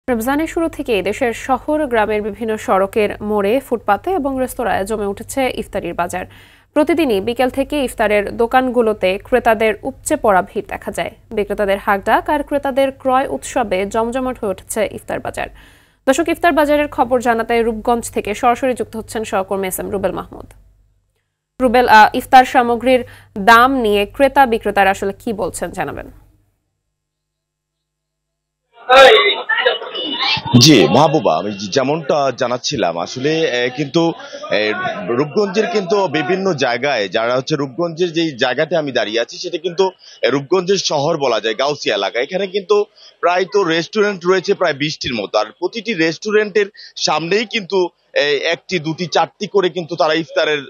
রমজানের শুরু থেকেই দেশের শহর গ্রামের বিভিন্ন সড়কের মোড়ে, ফুটপাতে এবং রেস্তোরাঁয় জমে উঠেছে ইফতারির বাজার। প্রতিদিনই বিকেল থেকে ইফতারের দোকানগুলোতে ক্রেতাদের উপচে পড়া ভিড় দেখা যায়। বিক্রেতাদের হাঁকডাক আর ক্রেতাদের ক্রয় উৎসবে জমজমাট হয়ে উঠেছে ইফতার বাজার। দর্শক, ইফতার বাজারের খবর জানাতে রূপগঞ্জ থেকে সরাসরি যুক্ত হচ্ছেন সহকর্মী এস এম রুবেল মাহমুদ। রুবেল, ইফতার সামগ্রীর দাম নিয়ে ক্রেতা বিক্রেতারা আসলে কি বলছেন জানাবেন। জি মাহবুবা, আমি যেমনটা জানাচ্ছিলাম আসলে কিন্তু রূপগঞ্জের কিন্তু বিভিন্ন জায়গায় যারা রূপগঞ্জের যে জায়গাতে আমি দাঁড়িয়ে আছি সেটা কিন্তু রূপগঞ্জের শহর বলা যায়, গাউসিয়া এলাকা। এখানে কিন্তু প্রায় তো রেস্টুরেন্ট রয়েছে প্রায় 20টির মতো, আর প্রতিটি রেস্টুরেন্টের সামনেই কিন্তু একটি দুটি চারটি করে কিন্তু তারা ইফতারের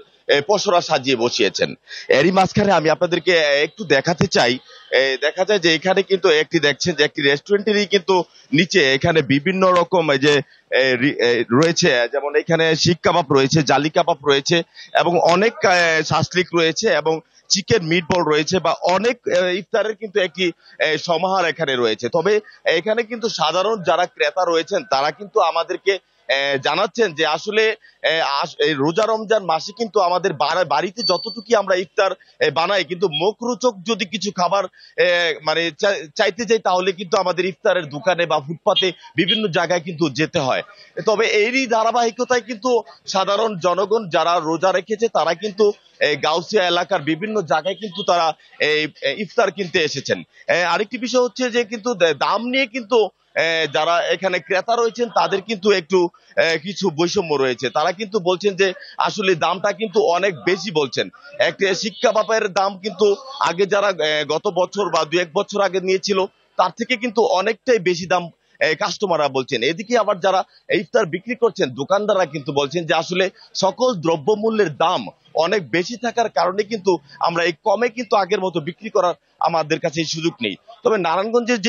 পসরা সাজিয়ে বসিয়েছেন। এরই মাঝখানে আমি আপনাদেরকে একটু দেখাতে চাই, দেখা যায় যে এখানে কিন্তু দেখছেন যে একটি রেস্টুরেন্টেরই কিন্তু নিচে এখানে বিভিন্ন রকম যে রয়েছে, যেমন এখানে শিক কাবাব রয়েছে, জালি কাবাব রয়েছে এবং অনেক শাসলিক রয়েছে এবং চিকেন মিটবল রয়েছে, বা অনেক ইফতারের কিন্তু একটি সমাহার এখানে রয়েছে। তবে এখানে কিন্তু সাধারণ যারা ক্রেতা রয়েছেন তারা কিন্তু আমাদেরকে জানাচ্ছেন যে আসলে রোজা রমজান মাসে কিন্তু আমাদের বাড়িতে যতটুকু আমরা ইফতার বানাই, কিন্তু মুখরোচক যদি কিছু খাবার মানে চাইতে যাই তাহলে কিন্তু আমাদের ইফতারের দোকানে বা ফুটপাতে বিভিন্ন জায়গায় কিন্তু যেতে হয়। তবে এরই ধারাবাহিকতায় কিন্তু সাধারণ জনগণ যারা রোজা রেখেছে তারা কিন্তু গাউসিয়া এলাকার বিভিন্ন জায়গায় কিন্তু তারা ইফতার কিনতে এসেছেন। আরেকটি বিষয় হচ্ছে যে কিন্তু দাম নিয়ে কিন্তু যারা এখানে ক্রেতা রয়েছেন তাদের কিন্তু একটু কিছু বৈষম্য রয়েছে। তারা কিন্তু বলছেন যে আসলে দামটা কিন্তু অনেক বেশি বলছেন। একটা শিক কাবাবের দাম কিন্তু আগে যারা গত বছর বা 2-1 বছর আগে নিয়েছিল তার থেকে কিন্তু অনেকটাই বেশি দাম কাস্টমাররা বলছেন। এদিকে আবার যারা ইফতার বিক্রি করছেন দোকানদাররা কিন্তু বলছেন যে আসলে সকল দ্রব্যমূল্যের দাম অনেক বেশি থাকার কারণে কিন্তু আমরা এই কমে কিন্তু আগের মতো বিক্রি করার আমাদের কাছে সুযোগ নেই। তবে নারায়ণগঞ্জের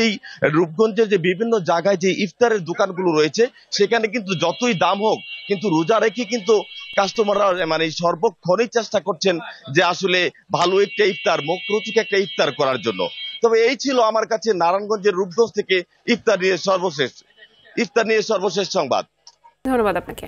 রূপগঞ্জের যে বিভিন্ন জায়গায় যে ইফতারের দোকানগুলো রয়েছে সেখানে কিন্তু যতই দাম হোক কিন্তু রোজা রেখে কিন্তু কাস্টমাররা মানে সর্বক্ষণই চেষ্টা করছেন যে আসলে ভালো একটা ইফতার, মুখরোচক একটা ইফতার করার জন্য। তবে এই ছিল আমার কাছে নারায়ণগঞ্জের রূপগঞ্জ থেকে ইফতার নিয়ে সর্বশেষ সংবাদ। ধন্যবাদ আপনাকে।